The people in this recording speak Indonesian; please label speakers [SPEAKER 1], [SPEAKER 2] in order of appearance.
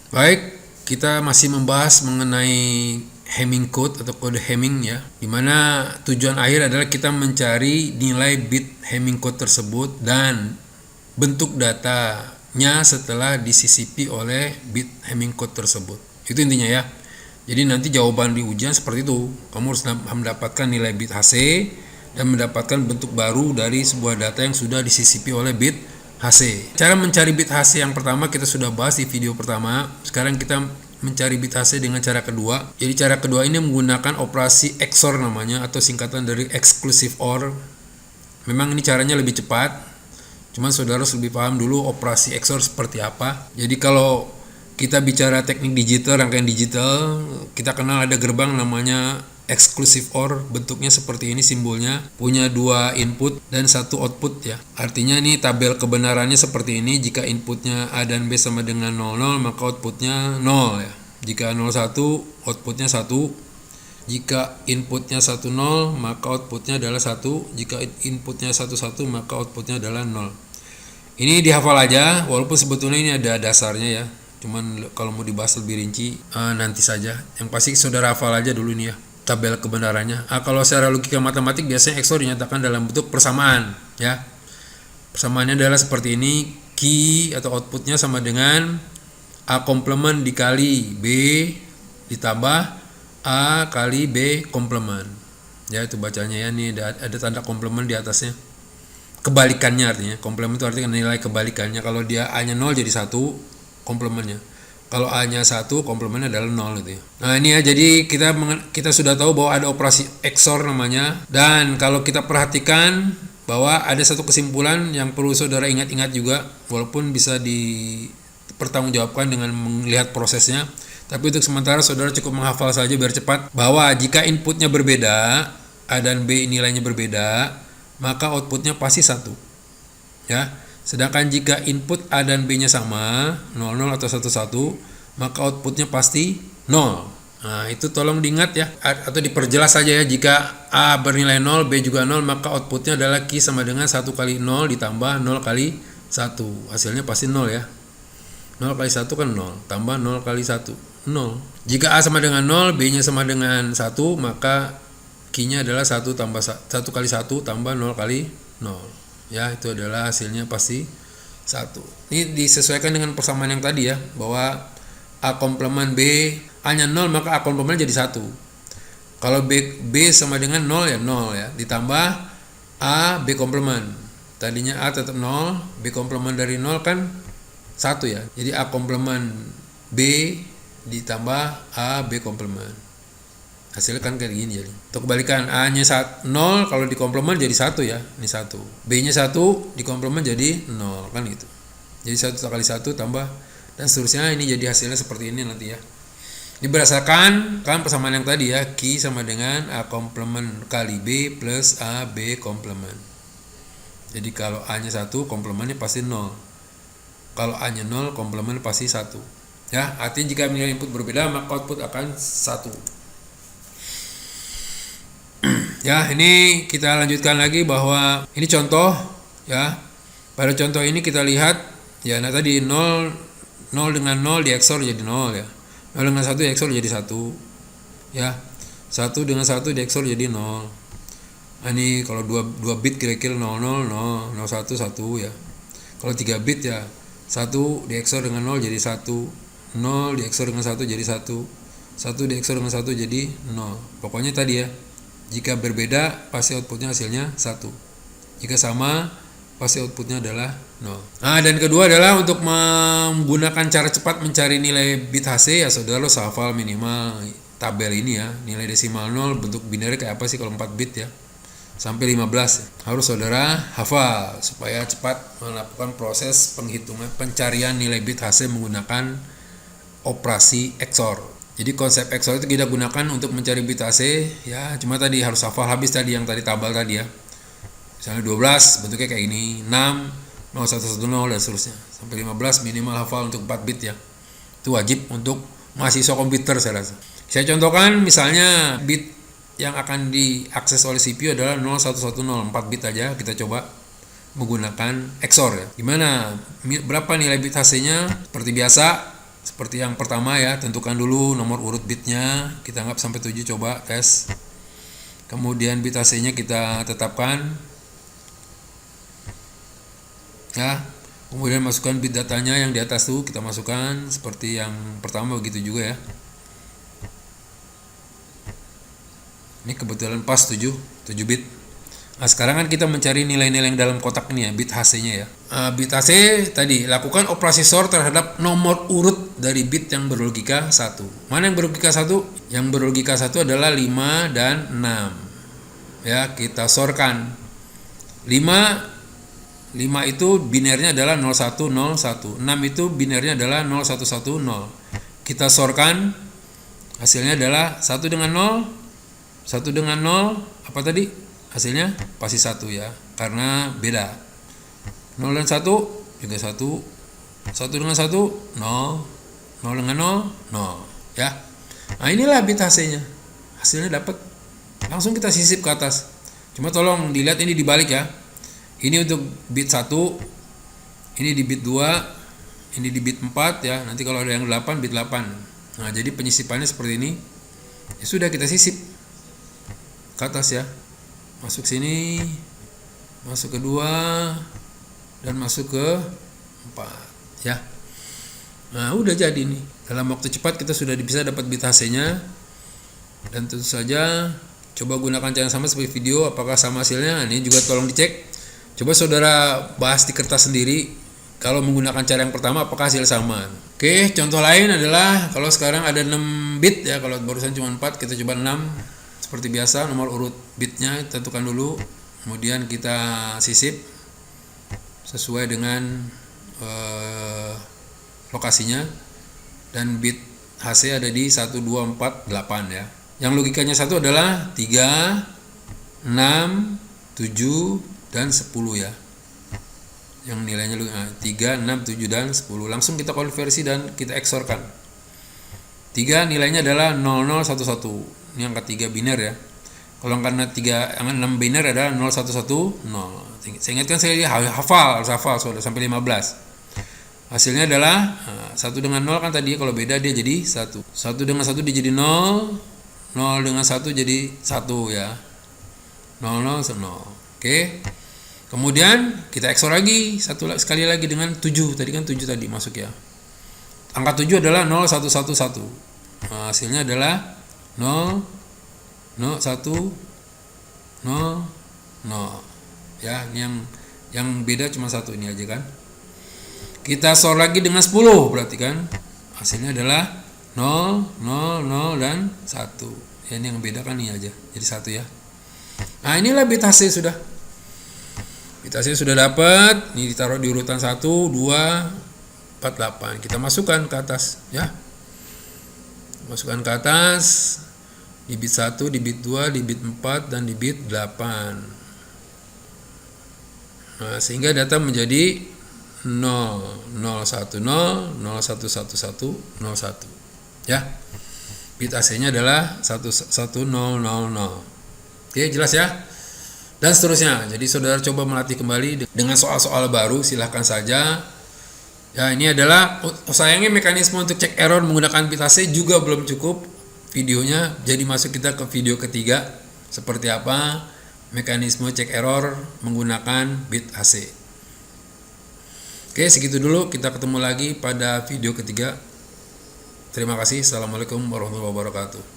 [SPEAKER 1] Baik, kita masih membahas mengenai Hamming code atau kode Hamming ya, dimana tujuan akhir adalah kita mencari nilai bit Hamming code tersebut dan bentuk datanya setelah disisipi oleh bit Hamming code tersebut. Itu intinya ya. Jadi nanti jawaban di ujian seperti itu. Kamu harus mendapatkan nilai bit HC dan mendapatkan bentuk baru dari sebuah data yang sudah disisipi oleh bit HC. Cara mencari bit HC yang pertama kita sudah bahas di video pertama. Sekarang kita mencari bit HC dengan cara kedua. Jadi cara kedua ini menggunakan operasi XOR namanya, atau singkatan dari exclusive OR. Memang ini caranya lebih cepat, cuman saudara harus lebih paham dulu operasi XOR seperti apa. Jadi kalau kita bicara teknik digital, rangkaian digital, kita kenal ada gerbang namanya exclusive OR, bentuknya seperti ini simbolnya, punya dua input dan satu output ya. Artinya ini tabel kebenarannya seperti ini, jika inputnya A dan B sama dengan 00 maka outputnya 0 ya. Jika 01 outputnya 1, jika inputnya 10 maka outputnya adalah 1, jika inputnya 11 maka outputnya adalah 0. Ini dihafal aja, walaupun sebetulnya ini ada dasarnya ya, cuman kalau mau dibahas lebih rinci nanti saja. Yang pasti saudara hafal aja dulu nih ya tabel kebenarannya. Kalau secara logika matematik biasanya XOR dinyatakan dalam bentuk persamaan ya. Persamaannya adalah seperti ini, key atau outputnya sama dengan A komplement dikali B ditambah A kali B komplement. Ya itu bacanya ya, ini ada tanda komplement di atasnya. Kebalikannya artinya, komplement itu artinya nilai kebalikannya. Kalau dia A-nya 0 jadi 1 komplementnya. Kalau A-nya 1, komplemennya adalah 0 gitu ya. Nah ini ya, jadi kita sudah tahu bahwa ada operasi XOR namanya. Dan kalau kita perhatikan bahwa ada satu kesimpulan yang perlu saudara ingat-ingat juga, walaupun bisa dipertanggungjawabkan dengan melihat prosesnya. Tapi untuk sementara saudara cukup menghafal saja biar cepat, bahwa jika inputnya berbeda, A dan B nilainya berbeda, maka outputnya pasti 1 ya. Sedangkan jika input A dan B-nya sama, 00 atau 11, maka outputnya pasti 0. Nah, itu tolong diingat ya, atau diperjelas saja ya. Jika A bernilai 0, B juga 0, maka outputnya adalah Q sama dengan 1 kali 0 ditambah 0 kali 1. Hasilnya pasti 0 ya. 0 kali 1 kan 0, tambah 0 kali 1, 0. Jika A sama dengan 0, B-nya sama dengan 1, maka Q-nya adalah 1 kali 1 tambah 0 kali 0. Ya, itu adalah hasilnya pasti 1. Ini disesuaikan dengan persamaan yang tadi ya, bahwa A komplement B, A-nya 0 maka A komplement jadi 1. Kalau B sama dengan 0 ya 0 ya, ditambah A B komplement. Tadinya A tetap 0, B komplement dari 0 kan 1 ya. Jadi A komplement B ditambah A B komplement. Hasilnya kan kayak gini jadi. Untuk kebalikan, A-nya 0 kalau dikomplement jadi 1 ya. Ini 1. B-nya 1 dikomplement jadi 0 kan gitu. Jadi 1 kali 1 tambah dan seterusnya, ini jadi hasilnya seperti ini nanti ya. Ini berdasarkan kan persamaan yang tadi ya, Q sama dengan A komplement kali B plus A B komplement. Jadi kalau A-nya 1, komplementnya pasti 0. Kalau A-nya 0, komplementnya pasti 1. Ya, artinya jika nilai input berbeda maka output akan 1. Ya, ini kita lanjutkan lagi bahwa ini contoh ya. Pada contoh ini kita lihat ya, nah tadi 0 dengan 0 di XOR jadi 0 ya. 0 dengan 1 di XOR jadi 1 ya. 1 dengan 1 di XOR jadi 0. Nah, ini kalau 2 bit kira-kira 00 0 01 1 ya. Kalau 3 bit ya 1 di XOR dengan 0 jadi 1, 0 di XOR dengan 1 jadi 1, 1 di XOR dengan 1 jadi 0. Pokoknya tadi ya, jika berbeda pasti outputnya hasilnya 1. Jika sama pasti outputnya adalah 0. Nah, dan kedua adalah untuk menggunakan cara cepat mencari nilai bit HC ya, saudara harus hafal minimal tabel ini ya. Nilai desimal 0 bentuk binary kayak apa sih kalau 4 bit ya, sampai 15 harus saudara hafal supaya cepat melakukan proses penghitungan pencarian nilai bit HC menggunakan operasi XOR. Jadi konsep XOR itu kita gunakan untuk mencari bit HC ya, cuma tadi harus hafal habis tadi yang tadi tabel tadi ya. Misalnya 12 bentuknya kayak ini, 6 0110 dan seterusnya sampai 15 minimal hafal untuk 4 bit ya. Itu wajib untuk mahasiswa komputer saya rasa. Saya contohkan misalnya bit yang akan diakses oleh CPU adalah 0110, 4 bit aja. Kita coba menggunakan XOR ya. Gimana? Berapa nilai bit HC-nya? Seperti biasa Seperti yang pertama ya, tentukan dulu nomor urut bitnya, kita anggap sampai 7, coba tes. Kemudian bit AC-nya kita tetapkan ya. Kemudian masukkan bit datanya yang di atas tuh, kita masukkan seperti yang pertama, begitu juga ya. Ini kebetulan pas 7 bit. Nah, sekarang kan kita mencari nilai-nilai yang dalam kotak ini ya, bit HC-nya ya. Bit HC tadi, lakukan operasi sort terhadap nomor urut dari bit yang berlogika 1. Mana yang berlogika 1? Yang berlogika 1 adalah 5 dan 6. Ya, kita sortkan. 5 itu binernya adalah 0101. 6 itu binernya adalah 0110. Kita sortkan, hasilnya adalah 1 dengan 0, 1 dengan 0, apa tadi? Hasilnya pasti 1 ya, karena beda. 0 dan 1 juga 1. 1 dengan 1, 0. 0 dengan 0, 0 ya. Nah, inilah bit hasilnya. Hasilnya dapat. Langsung kita sisip ke atas. Cuma tolong dilihat ini dibalik ya. Ini untuk bit 1, ini di bit 2, ini di bit 4 ya. Nanti kalau ada yang 8, bit 8. Nah, jadi penyisipannya seperti ini. Ya sudah, kita sisip ke atas ya. Masuk sini, masuk ke 2, dan masuk ke 4 ya. Nah, udah jadi nih. Dalam waktu cepat kita sudah bisa dapat bit HC-nya. Dan tentu saja coba gunakan cara yang sama seperti video, apakah sama hasilnya. Ini juga tolong dicek. Coba saudara bahas di kertas sendiri, kalau menggunakan cara yang pertama apakah hasil sama. Oke, contoh lain adalah kalau sekarang ada 6 bit ya, kalau barusan cuma 4, kita coba 6. Seperti biasa, nomor urut bitnya tentukan dulu, kemudian kita sisip sesuai dengan lokasinya, dan bit HC ada di 1, 2, 4, 8 ya. Yang logikanya 1 adalah 3, 6, 7, dan 10 ya. Yang nilainya 3, 6, 7, dan 10. Langsung kita konversi dan kita eksorkan. 3 nilainya adalah 0011. Ini angka 3 biner ya. Kalau karena 6 biner adalah 0110. Saya ingatkan, saya harus hafal sudah sampai 15. Hasilnya adalah 1 dengan 0 kan tadi, kalau beda dia jadi 1. 1 dengan 1 dia jadi 0. 0 dengan 1 jadi 1 ya. 0, 0. Oke. Kemudian kita XOR lagi sekali lagi dengan 7. Tadi kan 7 tadi masuk ya. Angka 7 adalah 0111. Nah, hasilnya adalah 0, 0, 1, 0, 0. Ya, ini yang beda cuma 1 ini aja kan. Kita XOR lagi dengan 10, berarti kan hasilnya adalah 0, 0, 0, dan 1. Ya, ini yang beda kan ini aja. Jadi 1 ya. Nah, inilah bit HC sudah. Bit HC sudah dapat. Ini ditaruh di urutan 1, 2, 4, 8. Kita masukkan ke atas ya. Masukkan ke atas di bit 1, di bit 2, di bit 4, dan di bit 8. Nah, sehingga data menjadi 0, 010, 0111, 01 ya. Bit AC-nya adalah 11000. Oke, jelas ya. Dan seterusnya. Jadi saudara coba melatih kembali dengan soal-soal baru, silahkan saja. Ya, ini adalah sayangnya mekanisme untuk cek error menggunakan bit AC juga belum cukup videonya. Jadi masuk kita ke video ketiga, seperti apa mekanisme cek error menggunakan bit AC. Oke, segitu dulu. Kita ketemu lagi pada video ketiga. Terima kasih. Assalamualaikum warahmatullahi wabarakatuh.